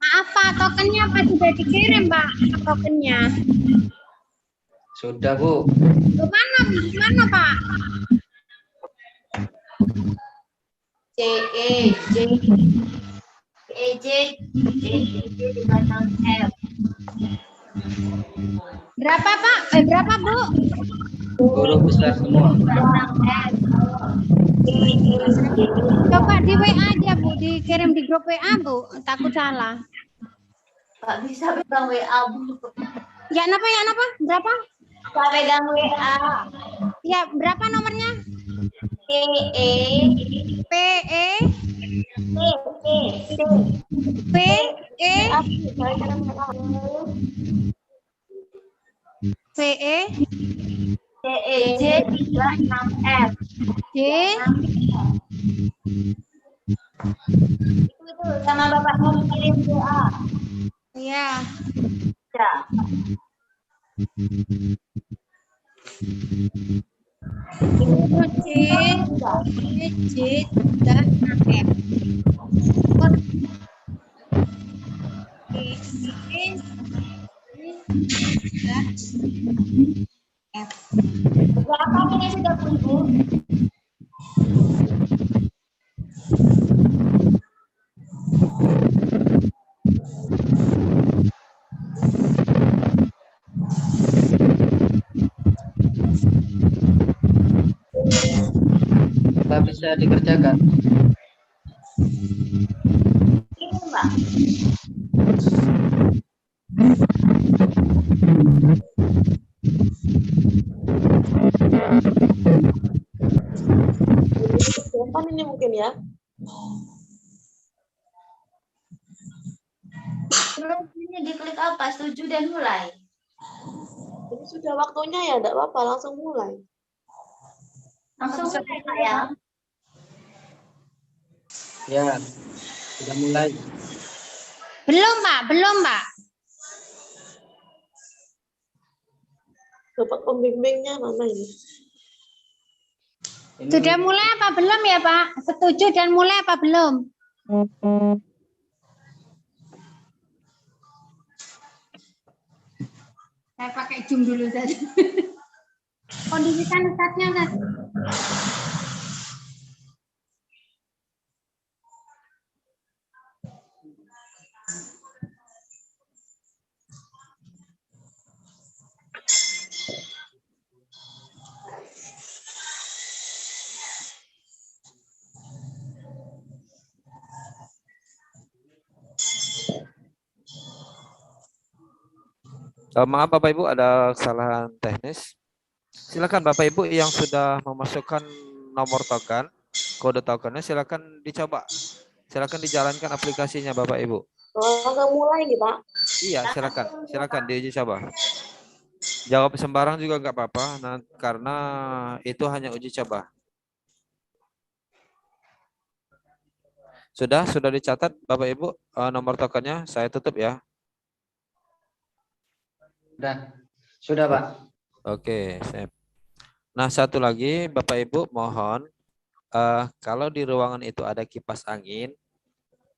Maaf Pak, tokennya Pak sudah dikirim Pak, tokennya. Sudah Bu. Mana Pak? Berapa Pak? Berapa Bu? Huruf besar semua. Coba di WA aja Bu, dikirim di grup WA Bu, takut salah. Nggak bisa pegang WA, Bu. Ya kenapa? Berapa? Nggak pegang WA. Ya berapa nomornya? PE. PE C. PE PE CEJ 36F. J Itu sama Bapak mau kirim WA. ya. Ya. Itu J sudah 6F. F. Berapa ini sudah Bu? Tak bisa dikerjakan. Ini Mbak. Depan ini mungkin ya. Terus ini diklik apa? Setuju dan mulai. Ini sudah waktunya ya, enggak apa-apa, langsung mulai. Langsung mulai Pak ya. Ya, sudah mulai. Belum Pak. Bapak pembimbingnya mana ini? Ini Sudah mulai apa belum ya Pak? Setuju dan mulai apa belum? Saya pakai Zoom dulu tadi. Kondisikan Ustadznya Ustadz. Maaf Bapak Ibu, ada kesalahan teknis. Silakan Bapak Ibu yang sudah memasukkan nomor token, kode tokennya silakan dicoba. Silakan dijalankan aplikasinya Bapak Ibu. Langsung mulai nih Pak. Iya, silakan diuji coba. Jawab sembarang juga nggak apa-apa, karena itu hanya uji coba. Sudah dicatat Bapak Ibu nomor tokennya, saya tutup ya. Sudah Pak. Oke, sip. Nah, satu lagi Bapak Ibu mohon kalau di ruangan itu ada kipas angin,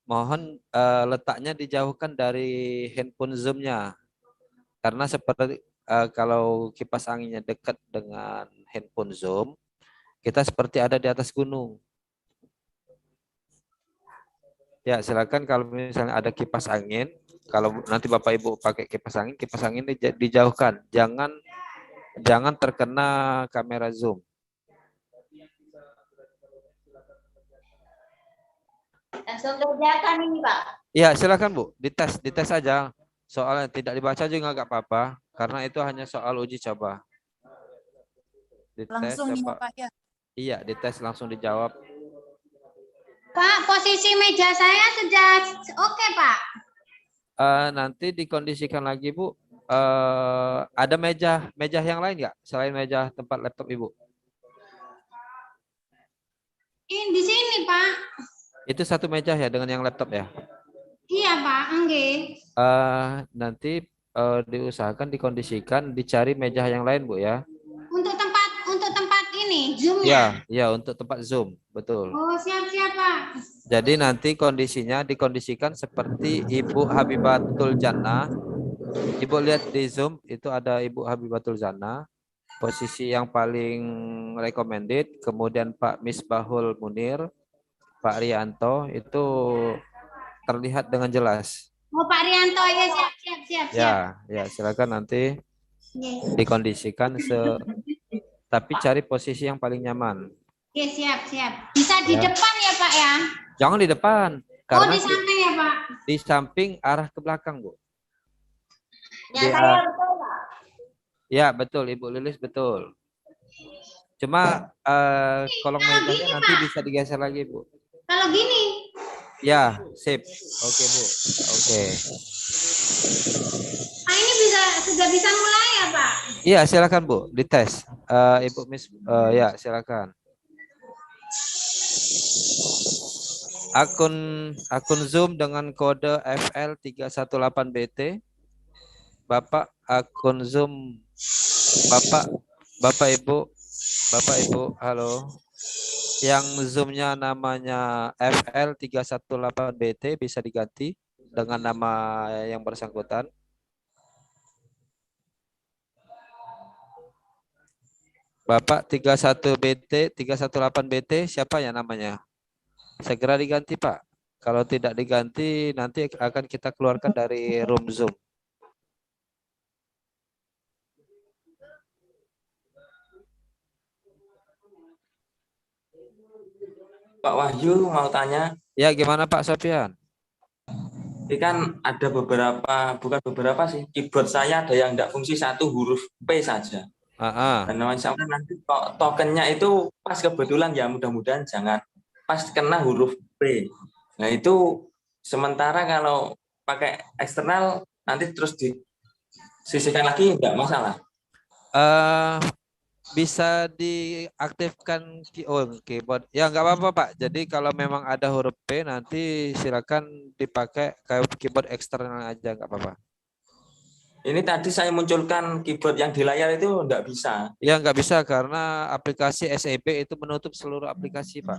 mohon letaknya dijauhkan dari handphone Zoom-nya. Karena seperti kalau kipas anginnya dekat dengan handphone Zoom, kita seperti ada di atas gunung. Ya, silakan kalau misalnya ada kipas angin, kalau nanti Bapak Ibu pakai kipas angin dijauhkan. Jangan terkena kamera Zoom. Langsung kerjakan ini Pak. Ya, silakan Bu, dites saja. Soalnya tidak dibaca juga nggak apa-apa, karena itu hanya soal uji coba. Dites, Langsung coba. ya Pak ya. Iya, dites langsung dijawab. Pak, posisi meja saya sudah oke Pak. Nanti dikondisikan lagi Bu. Ada meja yang lain nggak selain meja tempat laptop Ibu? Ini di sini Pak. Itu satu meja ya dengan yang laptop ya? Iya Pak, enggak. Nanti diusahakan dikondisikan dicari meja yang lain Bu ya. Untuk tempat ini ini Zoom-nya. Ya, untuk tempat Zoom, betul. Oh, siap-siap, Pak. Jadi nanti kondisinya dikondisikan seperti Ibu Habibatul Jannah. Ibu lihat di Zoom itu ada Ibu Habibatul Jannah, posisi yang paling recommended, kemudian Pak Misbahul Munir, Pak Rianto itu terlihat dengan jelas. Oh, Pak Rianto ya, siap. Ya, silakan nanti Oke, dikondisikan tapi cari posisi yang paling nyaman. Oke, siap. Bisa di Ya. depan ya, Pak ya? Jangan di depan, Oh, karena di samping ya, Pak? di samping arah ke belakang, Bu. Ya, Di saya betul Pak. Ya, betul, Ibu Lilis, betul. Cuma kolong mejanya nanti bisa digeser lagi, Bu. Kalau gini. Ya, sip. Oke, Bu. Oke. Pak ini sudah bisa mulai ya, Pak? Iya, silakan, Bu, dites. Ibu Miss, ya, silakan. Akun Zoom dengan kode FL318BT. Bapak akun Zoom Bapak Ibu, halo. Yang Zoom-nya namanya FL318BT bisa diganti dengan nama yang bersangkutan. Bapak 318BT siapa ya namanya? Segera diganti, Pak. Kalau tidak diganti nanti akan kita keluarkan dari room Zoom. Pak Wahyu mau tanya, Ya, gimana Pak Sofian? ini kan ada bukan beberapa sih, keyboard saya ada yang tidak fungsi satu huruf P saja. Dan misalkan nanti tokennya itu pas kebetulan ya mudah-mudahan jangan pas kena huruf P. Nah itu sementara kalau pakai eksternal nanti terus disisihkan lagi enggak masalah. Bisa diaktifkan keyboard. Ya nggak apa-apa Pak. Jadi kalau memang ada huruf P nanti silakan dipakai kayak keyboard eksternal aja, nggak apa-apa. Ini tadi saya munculkan keyboard yang di layar itu enggak bisa. Ya nggak bisa karena aplikasi SEB itu menutup seluruh aplikasi Pak.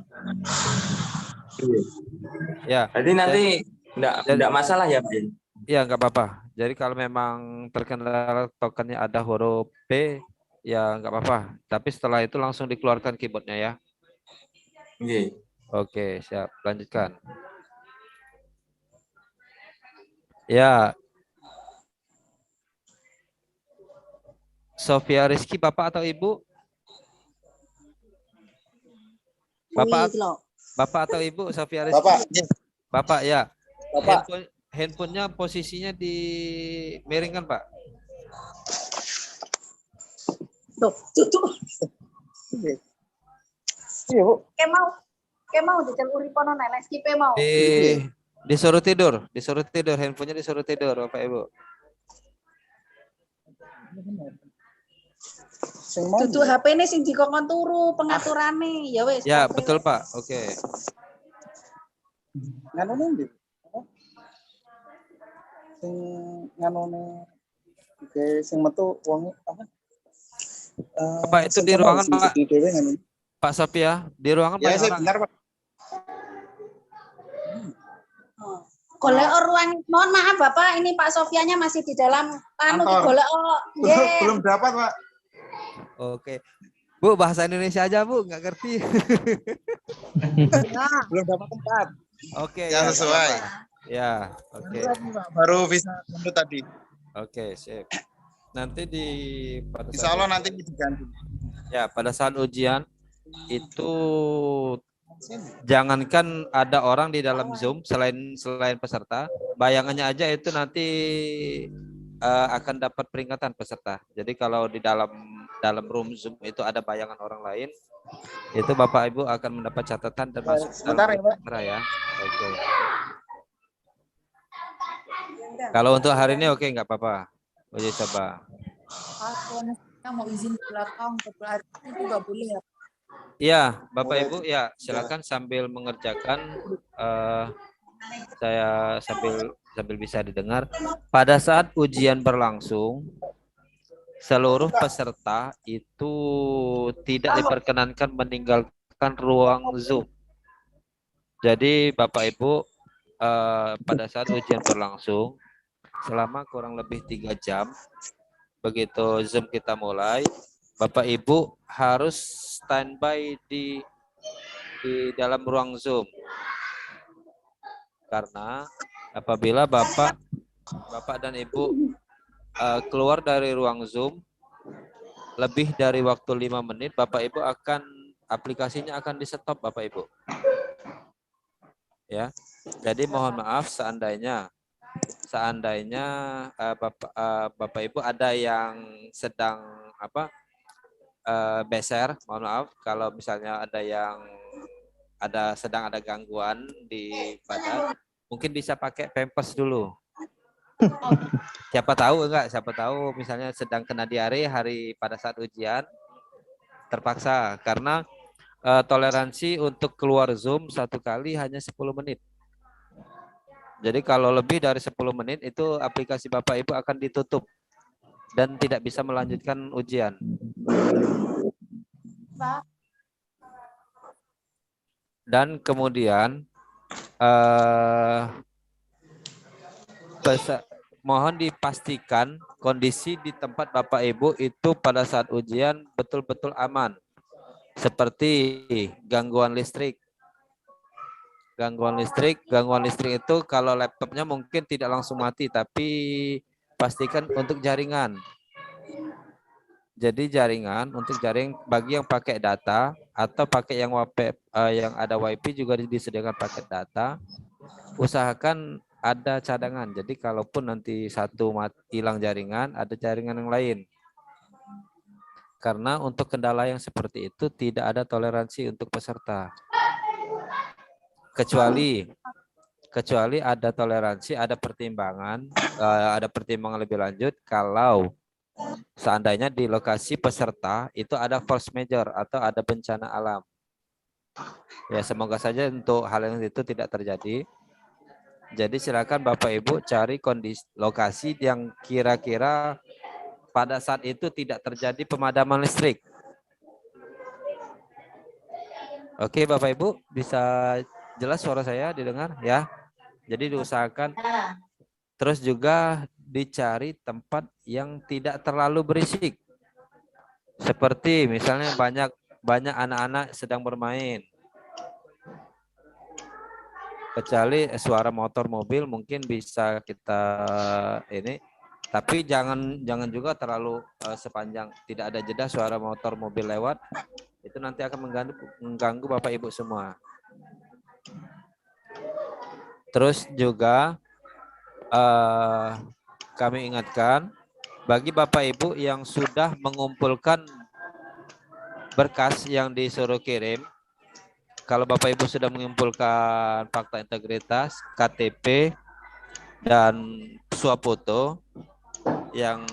Ya. Jadi nanti enggak masalah ya Pak? Ya nggak apa-apa. Jadi kalau memang terkendala tokennya ada huruf P, ya nggak apa-apa. Tapi setelah itu langsung dikeluarkan keyboardnya ya. Oke, siap. Lanjutkan. Ya. Sofia Rizky, Bapak atau Ibu? Bapak atau Ibu Sofia Rizky? Bapak ya. Handphonenya posisinya dimiringkan Pak. Tuh. Iya, Bu. Kemau diceluri pono nek skipe mau. Disuruh tidur, handphonenya disuruh tidur Bapak Ibu. Dudu HP ini sing dikongkon turu pengaturane, ya wis. Ya, betul Pak. Oke. Nganone ndi? Sing nganone sing metu wong apa? Pak itu di ruangan Pak. Pak Sofia, di ruangan ya, banyak orang. Benar, Pak. Golek ruang, mohon maaf Bapak, ini Pak Sofianya masih di dalam golek belum dapat, Pak. Oke. Bu, bahasa Indonesia aja, Bu, nggak ngerti. Belum dapat tempat. Oke. Ya, sesuai. Ya, oke. Baru bisa menurut tadi. Oke, sip. Nanti Insya Allah nanti diganti. Ya, pada saat ujian itu jangankan ada orang di dalam Zoom selain peserta, bayangannya aja itu nanti akan dapat peringatan peserta. Jadi kalau di dalam room Zoom itu ada bayangan orang lain, itu Bapak Ibu akan mendapat catatan dan masuk sebentar ya, Pak. Ya. Oke. Kalau untuk hari ini oke, nggak apa-apa. Uji coba. mau izin ke belakang itu nggak boleh ya. Iya, Bapak Ibu, ya silakan sambil mengerjakan. Saya sambil bisa didengar. Pada saat ujian berlangsung, seluruh peserta itu tidak diperkenankan meninggalkan ruang Zoom. Jadi Bapak Ibu pada saat ujian berlangsung selama kurang lebih 3 jam, begitu Zoom kita mulai, Bapak Ibu harus standby di dalam ruang Zoom. Karena apabila Bapak dan Ibu keluar dari ruang Zoom lebih dari waktu 5 menit, Bapak Ibu aplikasinya akan di-stop Bapak Ibu. Ya. Jadi mohon maaf seandainya Bapak Ibu ada yang sedang beser, mohon maaf kalau misalnya sedang ada gangguan di badan, mungkin bisa pakai Pampers dulu. Siapa tahu misalnya sedang kena diare pada saat ujian terpaksa, karena toleransi untuk keluar Zoom satu kali hanya 10 menit. Jadi kalau lebih dari 10 menit itu aplikasi Bapak Ibu akan ditutup dan tidak bisa melanjutkan ujian. Dan kemudian mohon dipastikan kondisi di tempat Bapak Ibu itu pada saat ujian betul-betul aman. Seperti gangguan listrik. Gangguan listrik itu kalau laptopnya mungkin tidak langsung mati, tapi pastikan untuk jaringan. Jadi untuk jaring bagi yang pakai data atau pakai yang ada WiFi juga disediakan paket data. Usahakan ada cadangan. Jadi kalaupun nanti satu hilang jaringan, ada jaringan yang lain. Karena untuk kendala yang seperti itu tidak ada toleransi untuk peserta. Kecuali ada toleransi, ada pertimbangan lebih lanjut kalau seandainya di lokasi peserta itu ada force majeure atau ada bencana alam. Ya, semoga saja untuk hal yang itu tidak terjadi. Jadi silakan Bapak Ibu cari lokasi yang kira-kira pada saat itu tidak terjadi pemadaman listrik. Oke, Bapak Ibu, bisa jelas suara saya didengar ya? Jadi diusahakan. Terus juga dicari tempat yang tidak terlalu berisik. Seperti misalnya banyak anak-anak sedang bermain. Kecuali suara motor mobil mungkin bisa kita tapi jangan juga terlalu sepanjang, tidak ada jeda suara motor mobil lewat. Itu nanti akan mengganggu Bapak Ibu semua. Terus juga kami ingatkan bagi Bapak Ibu yang sudah mengumpulkan berkas yang disuruh kirim, kalau Bapak Ibu sudah mengumpulkan fakta integritas, KTP, dan swafoto yang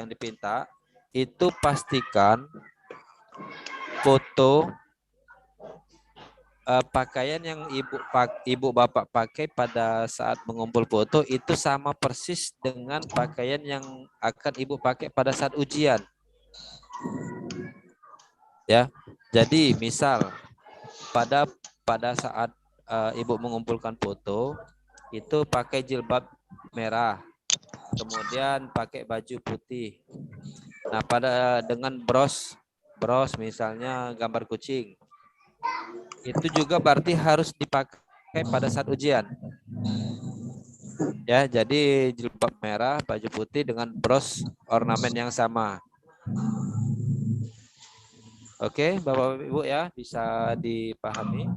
dipinta, itu pastikan foto pakaian yang ibu bapak pakai pada saat mengumpul foto itu sama persis dengan pakaian yang akan ibu pakai pada saat ujian. Ya, jadi misal pada saat ibu mengumpulkan foto itu pakai jilbab merah, kemudian pakai baju putih. Nah, dengan bros misalnya gambar kucing. Itu juga berarti harus dipakai pada saat ujian. Ya, jadi jilbab merah, baju putih dengan bros ornamen yang sama. Oke, Bapak Ibu ya, bisa dipahami.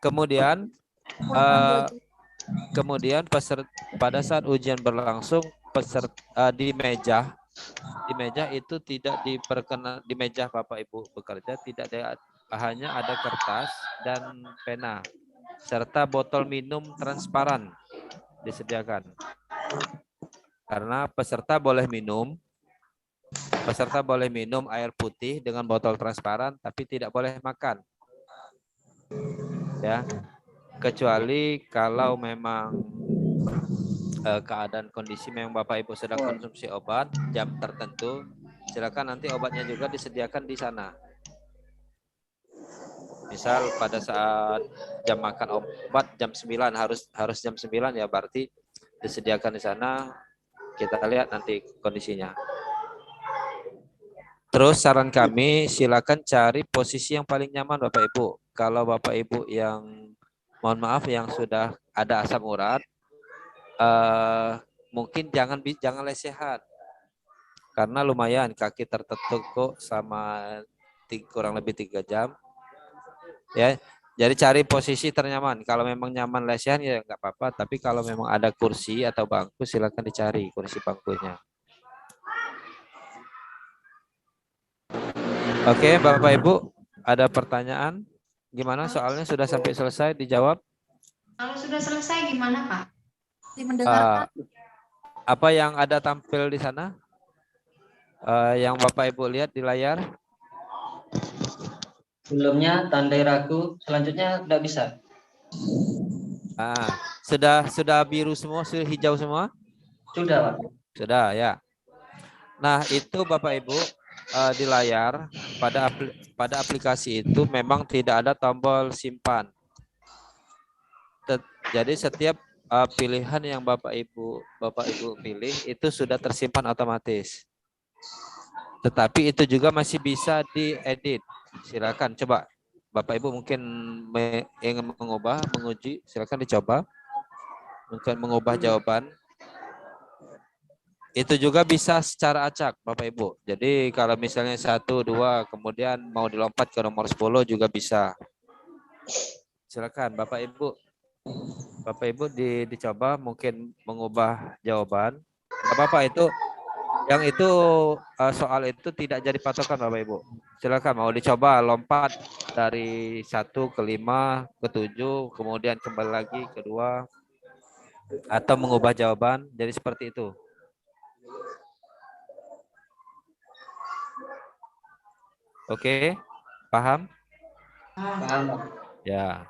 Kemudian pada saat ujian berlangsung di meja itu tidak diperkenan, di meja Bapak Ibu bekerja tidak ada, hanya ada kertas dan pena serta botol minum transparan disediakan. Karena peserta boleh minum air putih dengan botol transparan, tapi tidak boleh makan. Ya, kecuali kalau memang keadaan kondisi memang Bapak Ibu sedang konsumsi obat jam tertentu, silakan nanti obatnya juga disediakan di sana. Misal pada saat jam makan obat jam 9 harus jam 9 ya, berarti disediakan di sana. Kita lihat nanti kondisinya. Terus saran kami silakan cari posisi yang paling nyaman Bapak Ibu. Kalau Bapak Ibu yang mohon maaf yang sudah ada asam urat, mungkin jangan lesehan. Karena lumayan kaki tertekuk sama kurang lebih 3 jam. Ya, jadi cari posisi ternyaman. Kalau memang nyaman lesehan ya nggak apa-apa. Tapi kalau memang ada kursi atau bangku, silakan dicari kursi bangkunya. Oke, Bapak Ibu, ada pertanyaan? Gimana soalnya sudah sampai selesai dijawab? Kalau sudah selesai gimana Pak? Mendengarkan. Apa yang ada tampil di sana? Yang Bapak Ibu lihat di layar? Sebelumnya tandai ragu, selanjutnya tidak bisa. Sudah biru semua, sudah hijau semua? Sudah, Pak. Sudah ya. Nah, itu Bapak Ibu di layar pada aplikasi itu memang tidak ada tombol simpan. Jadi setiap pilihan yang Bapak Ibu pilih itu sudah tersimpan otomatis. Tetapi itu juga masih bisa diedit. Silakan coba Bapak Ibu mungkin ingin menguji, silakan dicoba. Mungkin mengubah jawaban. Itu juga bisa secara acak Bapak Ibu. Jadi kalau misalnya 1, 2 kemudian mau dilompat ke nomor 10 juga bisa. Silakan Bapak Ibu. Bapak Ibu dicoba mungkin mengubah jawaban. Enggak apa-apa itu. Yang itu soal itu tidak jadi patokan Bapak Ibu. Silakan mau dicoba lompat dari 1 ke 5 ke 7 kemudian kembali lagi ke 2 atau mengubah jawaban jadi seperti itu. Oke, paham? Paham. Ya.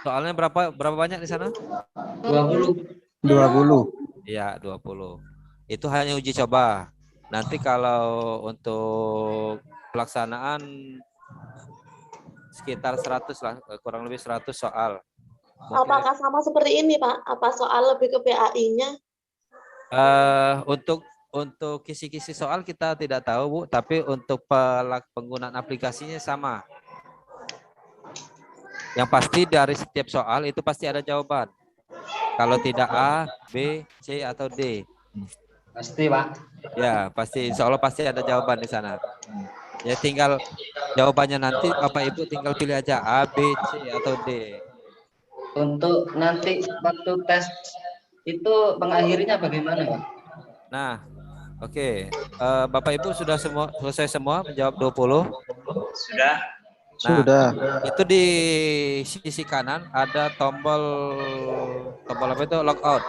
Soalnya berapa banyak di sana? 20. 20. Iya, 20. Itu hanya uji coba. Nanti kalau untuk pelaksanaan sekitar 100 lah, kurang lebih 100 soal. Mungkin Apakah sama seperti ini, Pak? Apa soal lebih ke PAI-nya? Untuk kisi-kisi soal kita tidak tahu, Bu, tapi untuk penggunaan aplikasinya sama. Yang pasti dari setiap soal itu pasti ada jawaban. Kalau tidak A, B, C, atau D. Pasti, Pak. Ya, pasti. Insya Allah pasti ada jawaban di sana. Ya, tinggal jawabannya nanti Bapak Ibu tinggal pilih aja A, B, C, atau D. Untuk nanti waktu tes itu pengakhirnya bagaimana, Pak? Nah, oke. Bapak Ibu sudah selesai semua menjawab 20? Sudah. Nah, Sudah. itu di sisi kanan ada tombol apa itu? Logout.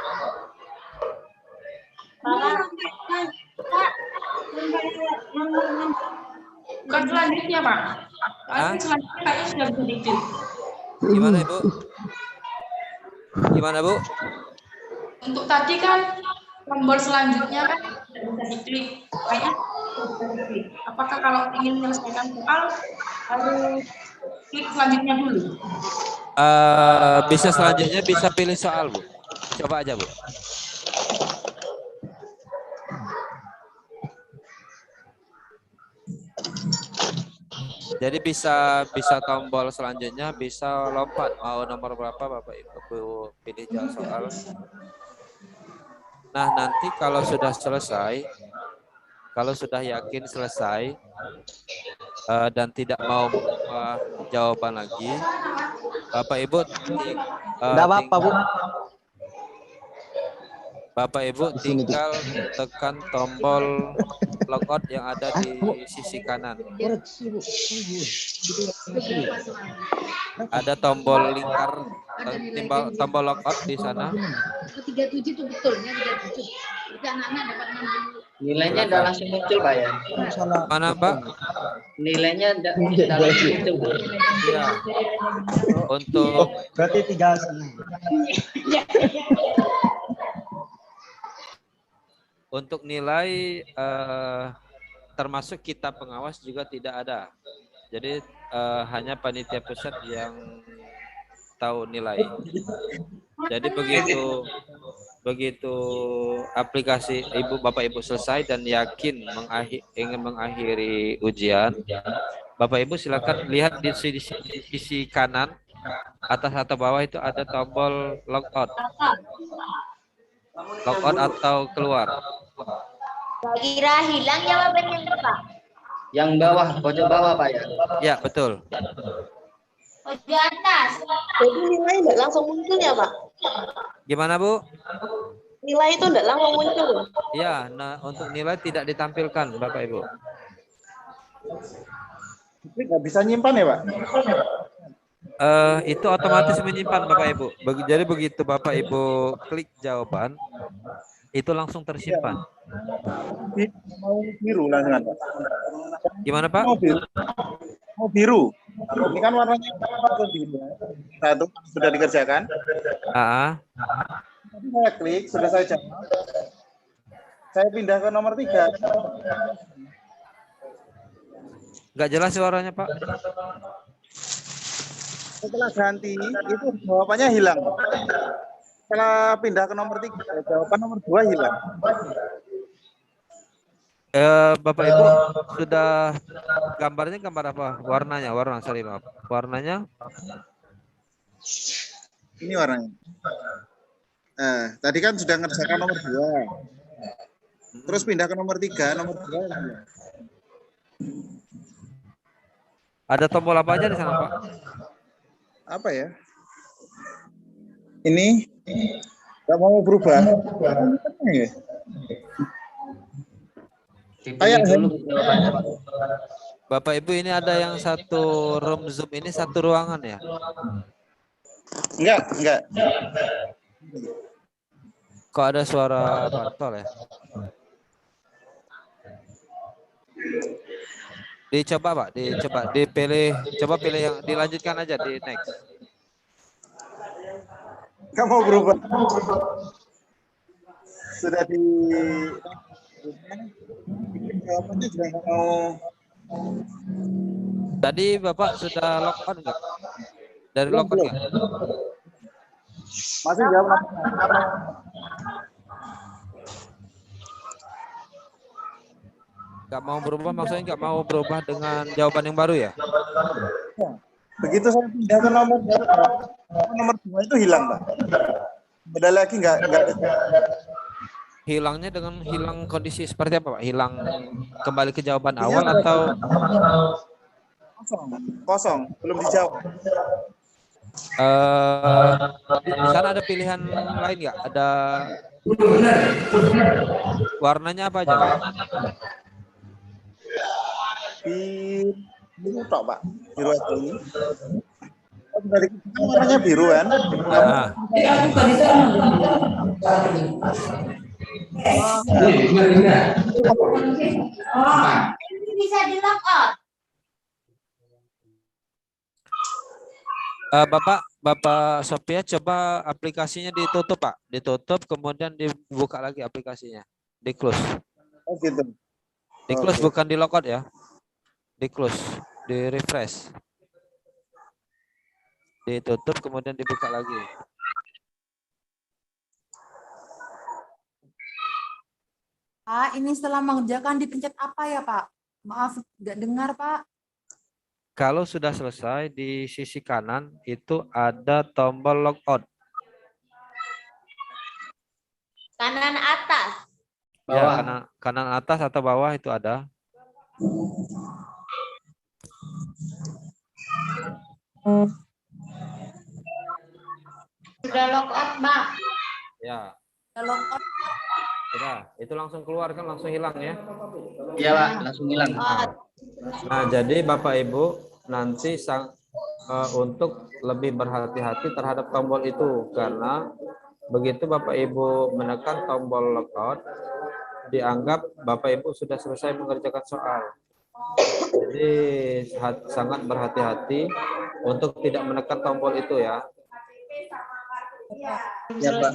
Bukan selanjutnya Pak. Selanjutnya kayaknya sudah bisa diklik. Gimana Ibu? Gimana Bu? Untuk tadi kan tombol selanjutnya kan tidak bisa diklik. Kayaknya bisa diklik. Apakah kalau ingin menyelesaikan soal harus klik selanjutnya dulu? Bisa selanjutnya bisa pilih soal Bu. Coba aja Bu. Jadi bisa tombol selanjutnya, bisa lompat mau nomor berapa Bapak Ibu pilih soal. Nah, nanti kalau sudah selesai, kalau sudah yakin selesai dan tidak mau jawaban lagi, Bapak Ibu Enggak apa-apa, Bu. Bapak Ibu tinggal tekan tombol logout yang ada di sisi kanan. Ada tombol lingkar, tombol logout di sana. 37 itu betul ya, 37. anaknya dapat 60. Nilainya tidak langsung muncul Pak ya? Mana Pak? Nilainya tidak langsung muncul Pak. Iya. Untuk Berarti 3. Untuk nilai termasuk kita pengawas juga tidak ada. Jadi hanya panitia pusat yang tahu nilai. Jadi begitu aplikasi Bapak Ibu selesai dan yakin ingin mengakhiri ujian, Bapak Ibu silakan lihat di sisi kanan atas atau bawah itu ada tombol logout. Logout atau keluar. Kira hilang jawabannya Pak. Yang bawah, pojok bawah Pak ya? Ya, betul. Pojok atas. Jadi nilai tidak langsung muncul ya Pak? Gimana Bu? Nilai itu tidak langsung muncul. Ya, nah untuk nilai tidak ditampilkan Bapak Ibu. Nggak bisa nyimpan ya Pak? Itu otomatis menyimpan Bapak Ibu. Jadi begitu Bapak Ibu klik jawaban, itu langsung tersimpan. Mau biru langsung Pak. Gimana Pak? Mau biru. Ini kan warnanya biru. Satu sudah dikerjakan. Saya klik, sudah saya jawab. Saya pindah ke nomor 3. Nggak jelas suaranya Pak. Setelah ganti, itu jawabannya hilang. Setelah pindah ke nomor 3, jawaban nomor 2 hilang. Bapak Ibu sudah gambarnya gambar apa? Warnanya, warnanya? Ini warnanya. Tadi kan sudah ngerjakan nomor 2. Terus pindah ke nomor 3, nomor 2. Ada tombol apa aja di sana Pak? Apa ya? Ini nggak mau berubah. Bapak Ibu ini ada yang satu room Zoom ini satu ruangan ya? Enggak. Kok ada suara bantol ya? Dicoba Pak, coba pilih yang dilanjutkan aja di next. Nggak mau berubah. Sudah di jawabannya juga nggak mau. Tadi Bapak sudah log on nggak? Dari log on nggak? Masih jawab. Nggak mau berubah, maksudnya nggak mau berubah dengan jawaban yang baru ya? Begitu saya pindah ke nomor 2 itu hilang Pak. Beda lagi nggak ada. Hilangnya dengan hilang kondisi seperti apa Pak? Hilang kembali ke jawaban awal atau? Kosong, belum dijawab. Di sana ada pilihan lain nggak? Ada warnanya apa aja Pak? Biru tok Pak, biru aja ini. Dari kita warnanya biru kan? Ini bisa di lock out. Bapak Sophia coba aplikasinya ditutup Pak, ditutup kemudian dibuka lagi aplikasinya, di close. Oh gitu. Di close bukan di logout ya. Di close, di refresh. Ditutup kemudian dibuka lagi. Pak, ini setelah mengerjakan dipencet apa ya Pak? Maaf, nggak dengar Pak. Kalau sudah selesai di sisi kanan itu ada tombol logout. Kanan atas. Ya, kanan atas atau bawah itu ada. Sudah lock out, Pak. Ya. Sudah lock out. Sudah, itu langsung keluar kan, langsung hilang ya? Iya Pak, langsung hilang. Nah, jadi Bapak Ibu nanti untuk lebih berhati-hati terhadap tombol itu karena begitu Bapak Ibu menekan tombol logout, dianggap Bapak Ibu sudah selesai mengerjakan soal. Jadi sangat berhati-hati untuk tidak menekan tombol itu ya. Ya, Pak.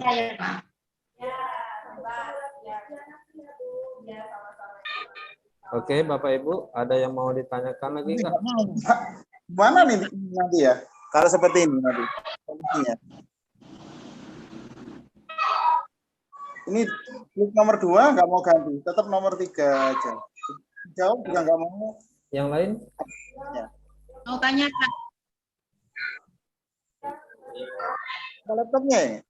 Oke, Bapak Ibu, ada yang mau ditanyakan lagi nggak? Mana nih nanti ya? Kalau seperti ini nanti. Ini klik nomor 2 nggak mau ganti, tetap nomor 3 aja. Jawab juga nggak mau. Yang lain? Ya. Mau tanya Kak? Laptopnya ya?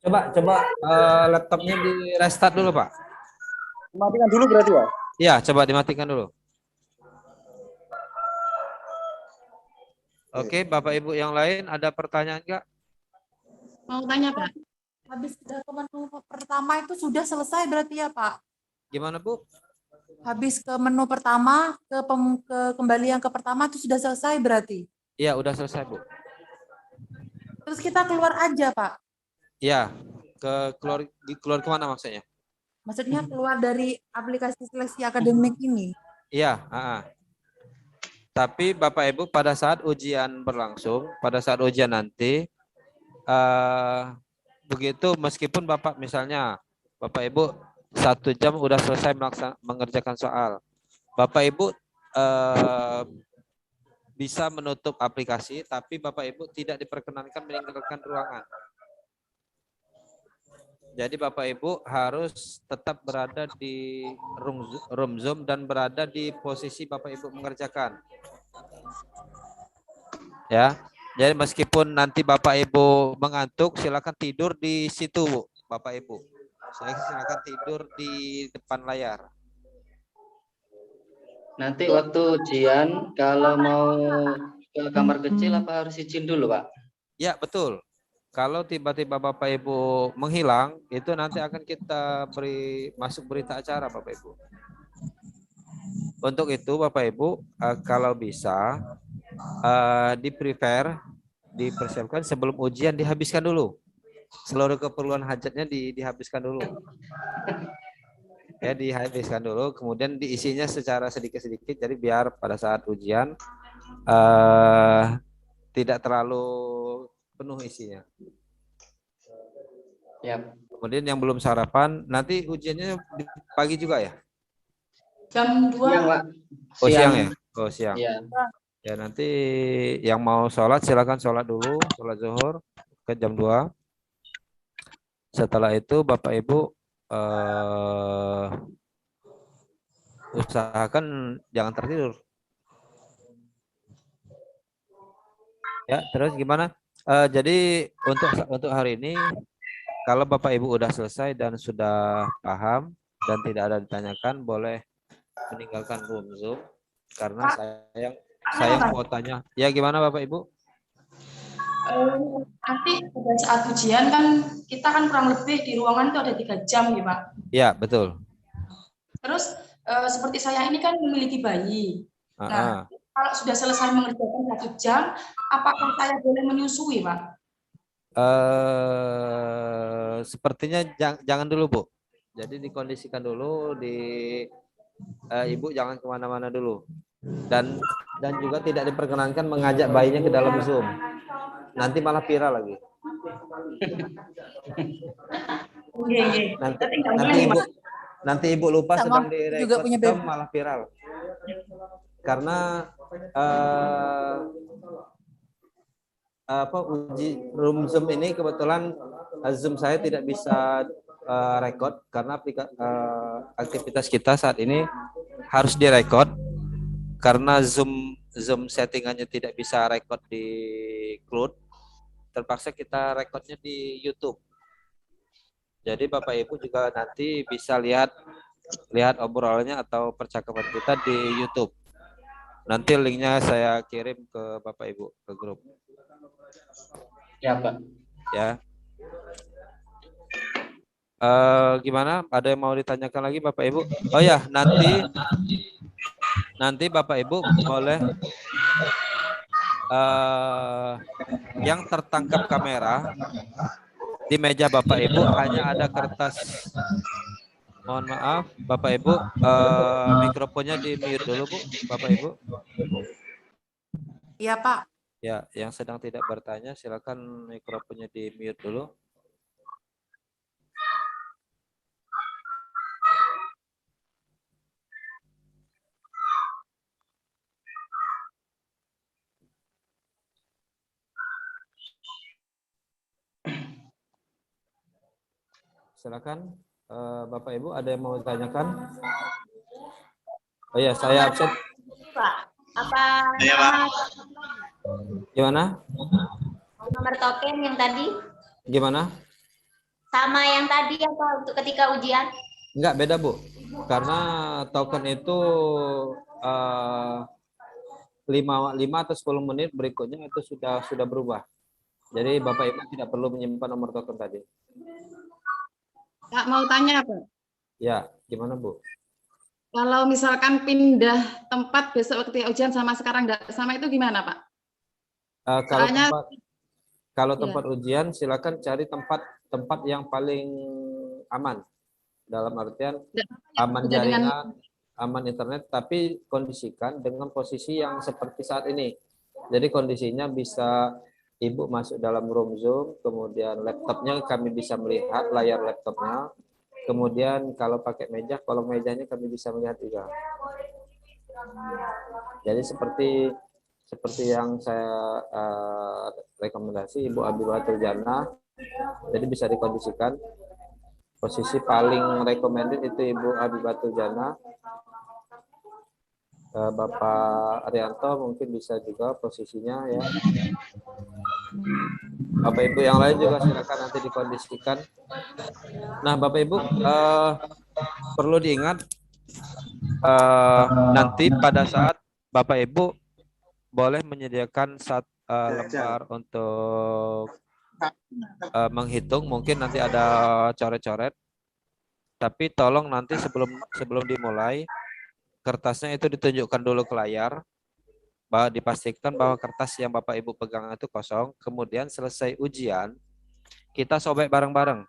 Coba laptopnya di restart dulu, Pak. Matikan dulu berarti ya? Iya, coba dimatikan dulu. Oke, Bapak Ibu yang lain ada pertanyaan nggak? Mau tanya Pak? Habis ke menu pertama itu sudah selesai berarti ya Pak? Gimana Bu? Habis ke menu pertama, ke kembali yang ke pertama itu sudah selesai berarti? Iya, udah selesai Bu. Terus kita keluar aja Pak? Iya, keluar kemana maksudnya? Maksudnya keluar dari aplikasi seleksi akademik ini? Iya. Tapi Bapak Ibu pada saat ujian berlangsung, pada saat ujian nanti, begitu meskipun Bapak misalnya, Bapak Ibu 1 jam udah selesai mengerjakan soal, Bapak Ibu bisa menutup aplikasi, tapi Bapak Ibu tidak diperkenankan meninggalkan ruangan. Jadi Bapak Ibu harus tetap berada di room Zoom dan berada di posisi Bapak Ibu mengerjakan. Ya, jadi meskipun nanti Bapak Ibu mengantuk, silakan tidur di situ, Bu, Bapak Ibu. Silakan tidur di depan layar. Nanti waktu ujian kalau mau ke kamar kecil apa harus izin dulu, Pak? Ya, betul. Kalau tiba-tiba Bapak Ibu menghilang, itu nanti akan kita masuk berita acara, Bapak Ibu. Untuk itu Bapak Ibu, kalau bisa dipersiapkan sebelum ujian, dihabiskan dulu. Seluruh keperluan hajatnya dihabiskan dulu. Ya, dihabiskan dulu, kemudian diisinya secara sedikit-sedikit, jadi biar pada saat ujian tidak terlalu penuh isinya. Ya. Kemudian yang belum sarapan, nanti ujiannya pagi juga ya? Jam 2. Siang, Pak. Oh, siang ya? Oh, siang. Ya. Ya, nanti yang mau sholat silakan sholat dulu, sholat zuhur ke jam 2. Setelah itu Bapak Ibu usahakan jangan tertidur. Ya, terus gimana? Jadi untuk hari ini, kalau Bapak Ibu udah selesai dan sudah paham dan tidak ada ditanyakan, boleh meninggalkan room Zoom karena saya mau tanya. Ya, gimana Bapak Ibu? Nanti pada saat ujian kan kita kan kurang lebih di ruangan itu ada 3 jam ya Pak? Ya, betul. Terus seperti saya ini kan memiliki bayi. Nah, kalau sudah selesai mengerjakan 1 jam, apakah saya boleh menyusui Pak? Sepertinya jangan dulu Bu. Jadi dikondisikan dulu, Ibu jangan kemana-mana dulu. Dan juga tidak diperkenankan mengajak bayinya ke dalam Zoom. Nanti malah viral lagi. Nanti ibu lupa sedang direkod malah viral. Karena uji room Zoom ini kebetulan Zoom saya tidak bisa record karena aktivitas kita saat ini harus direkod karena Zoom settingannya tidak bisa record di cloud. Terpaksa kita rekodnya di YouTube. Jadi Bapak Ibu juga nanti bisa lihat obrolannya atau percakapan kita di YouTube. Nanti linknya saya kirim ke Bapak Ibu ke grup. Ya Pak. Ya. Gimana? Ada yang mau ditanyakan lagi Bapak Ibu? Oh ya, nanti Bapak Ibu boleh yang tertangkap kamera di meja Bapak Ibu hanya ada kertas Mohon maaf, Bapak Ibu, mikrofonnya di mute dulu, Bu, Bapak Ibu. Iya, Pak. Ya, yang sedang tidak bertanya, silakan mikrofonnya di mute dulu. Silakan, Bapak Ibu, ada yang mau ditanyakan? Oh ya, saya absen. Pak, apa Iya, Pak. Gimana? nomor token yang tadi Gimana? sama yang tadi apa untuk ketika ujian? Enggak, beda, Bu. Karena token itu 5 atau 10 menit berikutnya itu sudah berubah. Jadi Bapak Ibu tidak perlu menyimpan nomor token tadi. Kak mau tanya, Pak. Ya, gimana, Bu? Kalau misalkan pindah tempat besok ketika ujian sama sekarang nggak sama itu gimana, Pak? Kalau tempat ujian silakan cari tempat yang paling aman. Dalam artian aman jaringan, aman internet, tapi kondisikan dengan posisi yang seperti saat ini. Jadi kondisinya bisa Ibu masuk dalam room Zoom, kemudian laptopnya kami bisa melihat layar laptopnya. Kemudian kalau pakai meja, kolom mejanya kami bisa melihat juga. Jadi seperti yang saya rekomendasi Ibu Abibatul Jannah, jadi bisa dikondisikan. Posisi paling recommended itu Ibu Abibatul Jannah. Bapak Arianto mungkin bisa juga posisinya ya. Bapak Ibu yang lain juga silakan nanti dikondisikan. Nah, Bapak Ibu perlu diingat nanti pada saat Bapak Ibu boleh menyediakan lembar untuk menghitung, mungkin nanti ada coret-coret. Tapi tolong nanti sebelum dimulai kertasnya itu ditunjukkan dulu ke layar, bahwa dipastikan bahwa kertas yang Bapak Ibu pegang itu kosong. Kemudian selesai ujian kita sobek bareng-bareng.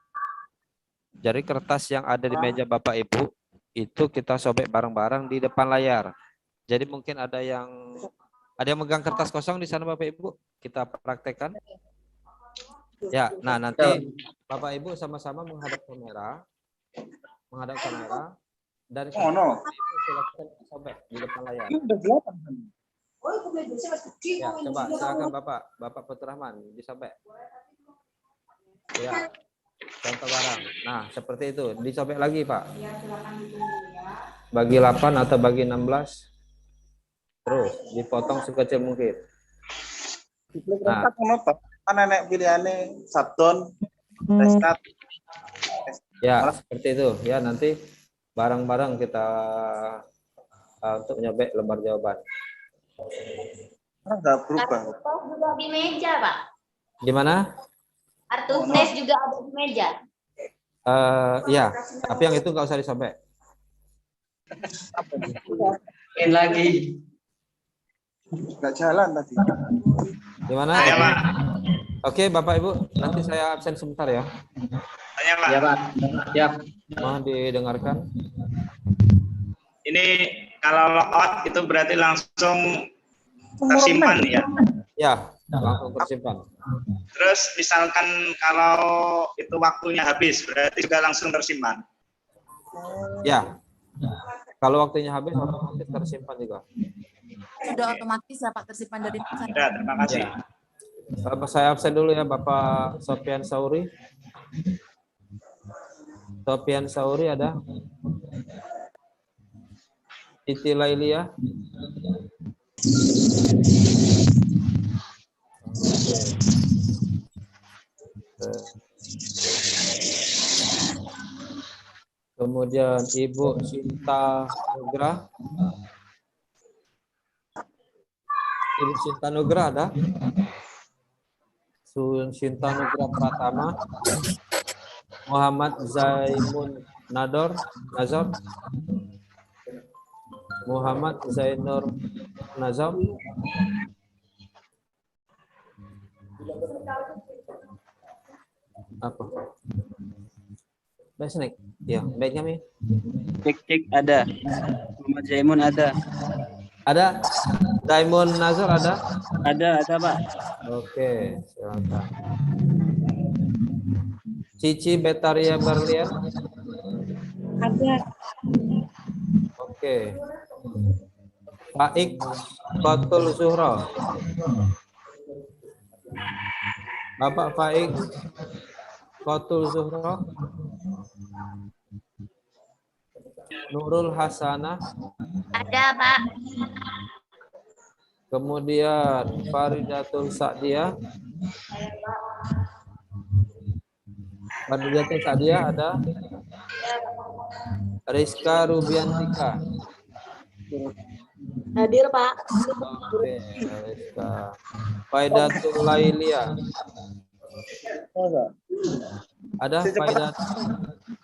Jadi kertas yang ada di meja Bapak Ibu itu kita sobek bareng-bareng di depan layar. Jadi mungkin ada yang megang kertas kosong di sana Bapak Ibu, kita praktekkan. Ya, nah nanti Bapak Ibu sama-sama menghadap kamera dan silakan sobek di depan layar. Ya, coba silakan Bapak Putra Rahman disobek. Ya, contoh barang. Nah, seperti itu. Disobek lagi, Pak. Bagi 8 atau bagi 16. Terus dipotong sekecil mungkin. Nah, nenek pilihannya Sabton, Restat. Ya, seperti itu. Ya, nanti bareng-bareng kita untuk menyobek lembar jawaban. Enggak berubah. Kartu juga di meja, Pak. Gimana? Kartu tes juga ada di meja. Ya, tapi yang itu nggak usah disobek. Lagi. Nggak jalan tadi. Gimana? Ya, Pak. Oke, Bapak Ibu, nanti saya absen sebentar ya. Tanya, Pak. Ya, Pak. Ya. Mohon didengarkan. Ini kalau logout itu berarti langsung tersimpan ya? Ya, langsung tersimpan. Terus misalkan kalau itu waktunya habis, berarti juga langsung tersimpan? Ya, kalau waktunya habis otomatis tersimpan juga. Sudah otomatis ya Pak tersimpan dari sana. Ya, terima kasih. Ya. Saya absen dulu ya Bapak Sofian Sauri. Sofian Sauri ada? Siti Lailia. Kemudian Ibu Sinta Nugra. Ibu Sinta Nugra ada? Sinta Nugra Pratama. Muhammad Zaimun Nazor. Muhammad Zainur Nazam. Apa? Besnek. Ya, baik kami. Cek ada. Muhammad Zaimun ada. Ada? Diamond Nazar ada? Ada Pak. Oke, silakan. Cici Betaria Berlian? Ada. Oke. Faik Batul Zuhra. Bapak Faik Batul Zuhra. Nurul Hasanah. Ada, Pak. Kemudian Faridatul Sa'diyah. Faridatul Sa'diyah ada. Rizka Rubiantika. Hadir, Pak. Oke, Rizka. Faidatul Lailia. Ada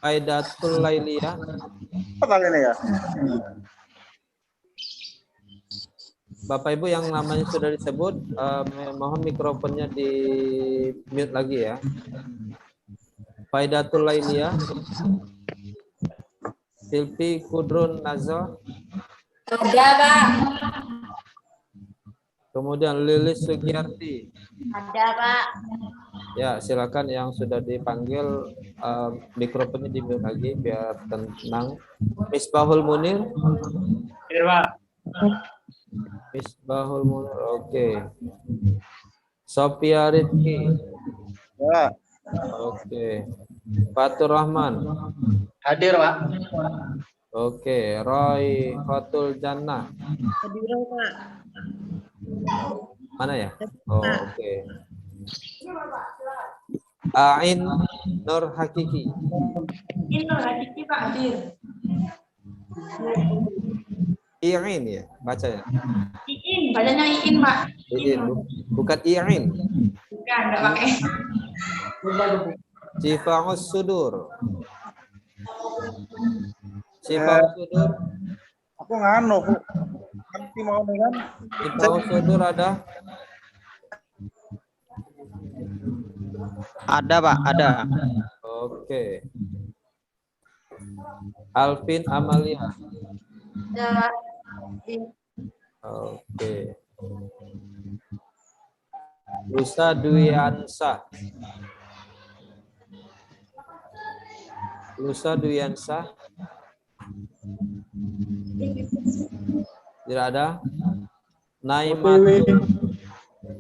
Faidatul Lailia. Apa ini ya? Bapak Ibu yang namanya sudah disebut, mohon mikrofonnya di mute lagi ya. Faidatul Lailia. Silpi Kudrun Nazar. Ada, Pak. Kemudian Lilis Sugiyarti. Ada, Pak. Ya, silakan yang sudah dipanggil mikrofonnya di mute lagi biar tenang. Misbahul Munir. Iya, Pak. Misbahul Munir, oke. Sophia Rizki. Ya. Oke. Fatur Rahman. Hadir, Pak. Oke. Roy Fatul Jannah. Hadir, Pak. Mana ya? Oh, oke. Ain Nur Hakiki. Ini Nur Hakiki, Pak, hadir. Iin ya bacanya. Iin, bacanya Iin, Pak. Iin, bukan Iin. Bukan, enggak pakai. Cifaus Sudur. Cifaus Sudur. Aku nganu, Bu. Nanti mau kan? Cifaus Sudur ada? Ada Pak, ada. Oke. Alvin Amalia. Ada. Oke. Lusa Duyansa. Lusa Duyansa. Tidak ada.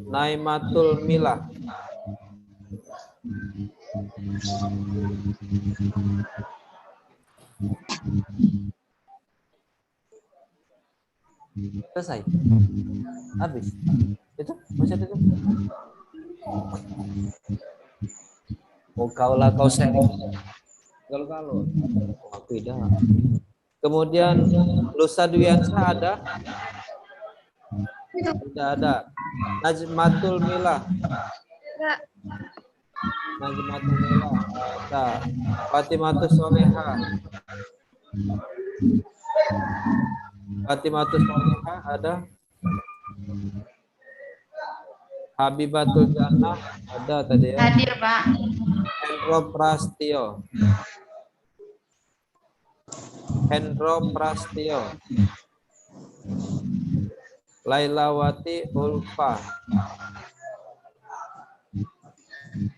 Naimatul Milah. Selesai. Habis. Itu masih ada itu. Oh, kaulah kau sering. Kalau aku tidak. Kemudian Lusa Duyansa ada? Tidak ada. Najmatul Milah. Najmatul Milah ada. Fatimatus Soleha. Fatimatus Soleha ada. Habibatul Jannah ada tadi ya. Hadir, Pak. Hendro Prastio. Hendro Prastio. Lailawati Ulfa.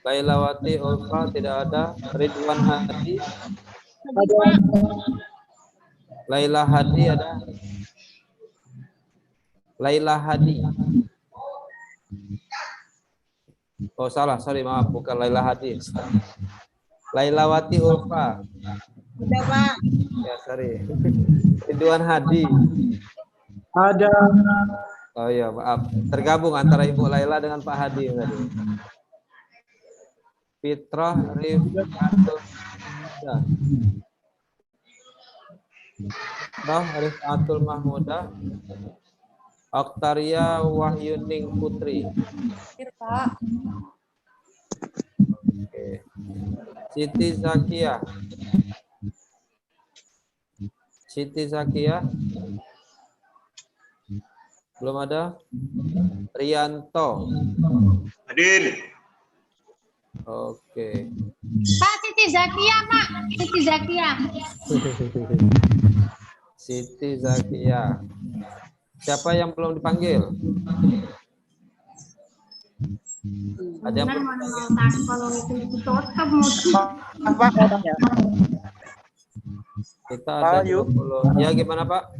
Lailawati Ulfa tidak ada. Ridwan Hadi. Laila Hadi ada. Laila Hadi. Oh salah, sorry maaf, bukan Laila Hadi. Lailawati Ulfa. Ada, Pak. Ya, sorry. Ridwan Hadi. Ada. Oh iya, maaf. Tergabung antara Ibu Laila dengan Pak Hadi tadi. Fitrah Rifatul Mahmudah. Fitrah Rifatul Mahmudah. Oktaria Wahyuning Putri. Pak. Oke. Siti Zakia. Siti Zakia. Belum ada. Rianto. Hadir. Oke. Pak Siti Zakia, Pak. Siti Zakia. Siti Zakia. Siapa yang belum dipanggil? Ada yang belum dipanggil? Kalau itu tutup Kita ada 20. Ya gimana Pak?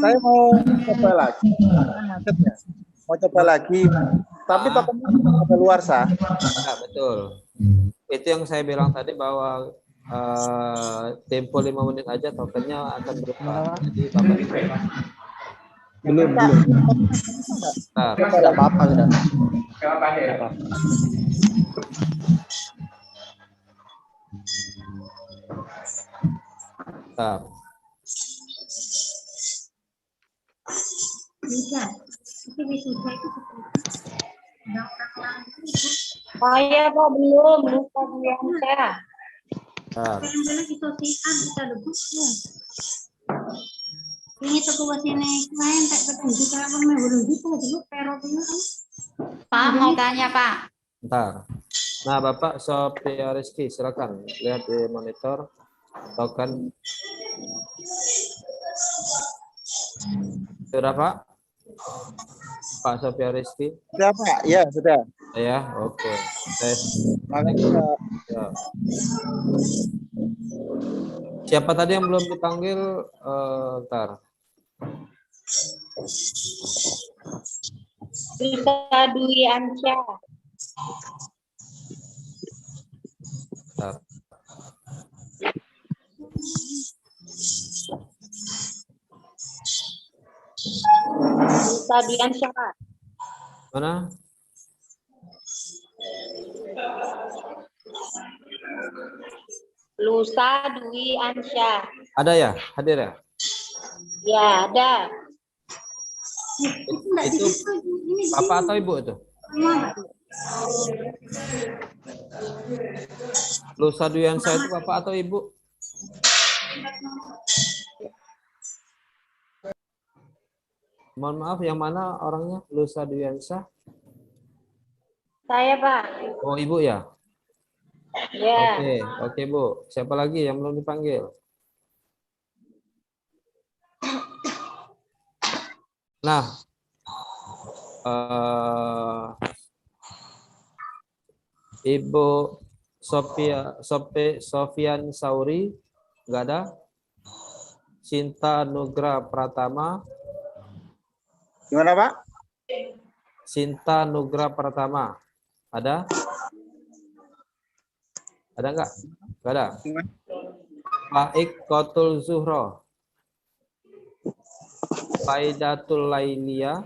Saya mau coba lagi. Macetnya. Mau coba lagi. Tapi tokennya ada luar sah. Ya, betul. Itu yang saya bilang tadi bahwa tempo 5 menit aja tokennya akan berubah. Jadi Bapak belum. Nah, Tidak apa-apa sudah. Nah. Saya kok belum lupa biasa. Nah. Ini tuh buat sini lain tak ketemu kalau mau belum gitu dulu pero ini kan. Pak mau tanya Pak. Bentar. Nah, Bapak Sophia Rizky, silakan lihat di monitor token. Sudah Pak? Pak Sophia Rizky? Sudah Pak, ya sudah. Ya, oke. Tes. Makasih Pak. Ya. Siapa tadi yang belum dipanggil? Ntar. Bisa Dwi Ansya. Ntar. Bisa Dwi Ansya. Mana? Lusa Dwi Ansya. Ada ya? Hadir ya? Ya, ada. Itu Bapak atau Ibu itu? Lusa Duyansa itu Bapak atau Ibu? Mohon maaf, yang mana orangnya? Lusa Duyansa? Saya, Pak. Oh, Ibu ya? Ya. Oke, Bu. Siapa lagi yang belum dipanggil? Nah, Ibu Sofian Sauri, nggak ada. Sinta Nugra Pratama. Gimana Pak? Sinta Nugra Pratama, ada? Ada nggak? Nggak ada. Faik Kotul Zuhro. Faidatul Lailia.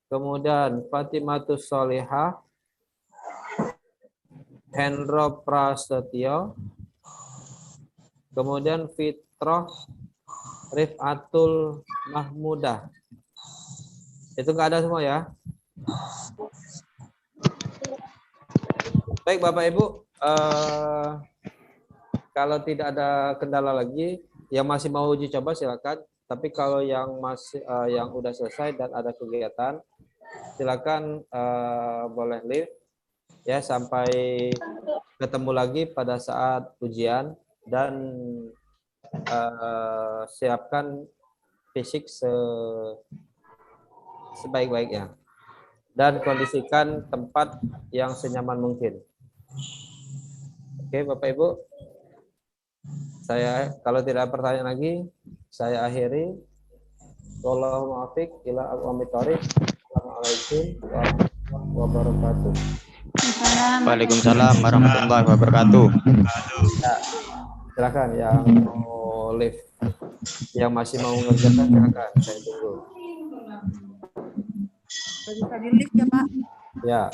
Kemudian Fatimatus Solihah. Hendro Prasetyo. Kemudian Fitroh Rifatul Mahmudah. Itu nggak ada semua ya? Baik Bapak Ibu, kalau tidak ada kendala lagi, yang masih mau uji coba silakan. Tapi kalau yang masih yang udah selesai dan ada kegiatan, silakan boleh leave ya sampai ketemu lagi pada saat ujian dan siapkan fisik sebaik-baiknya dan kondisikan tempat yang senyaman mungkin. Oke, Bapak Ibu. Saya kalau tidak ada pertanyaan lagi, saya akhiri. Wallahu muwaffiq ila aqwamit thoriq. Assalamualaikum warahmatullahi wabarakatuh. Waalaikumsalam warahmatullahi wabarakatuh. Ya, silakan yang mau live, yang masih mau mengerjakan silakan, saya tunggu. Bisa di lift ya Pak? Ya.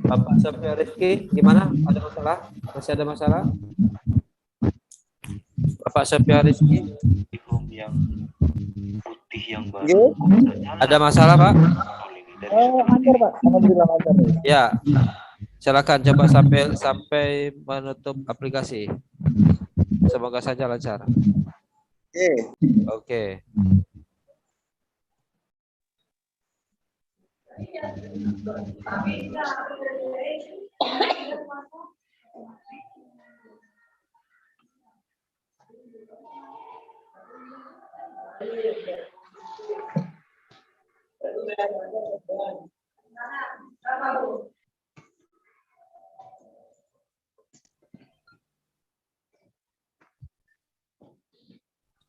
Bapak Sophia Rizky, gimana? Ada masalah? Masih ada masalah? Bapak Sophia Rizky? Yang putih yang baru. Ada masalah, Pak? Lancar Pak, alhamdulillah lancar. Ya, silakan coba sampai menutup aplikasi. Semoga saja lancar. Oke.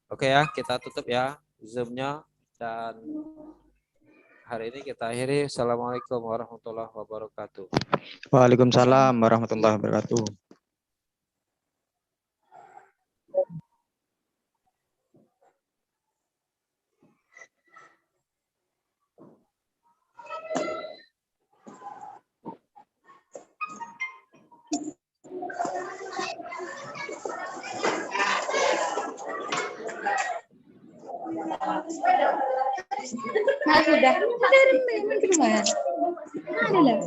Oke ya, kita tutup ya Zoom-nya dan hari ini kita akhiri. Assalamualaikum warahmatullahi wabarakatuh. Waalaikumsalam warahmatullahi wabarakatuh. Nah, sudah. Ada lah.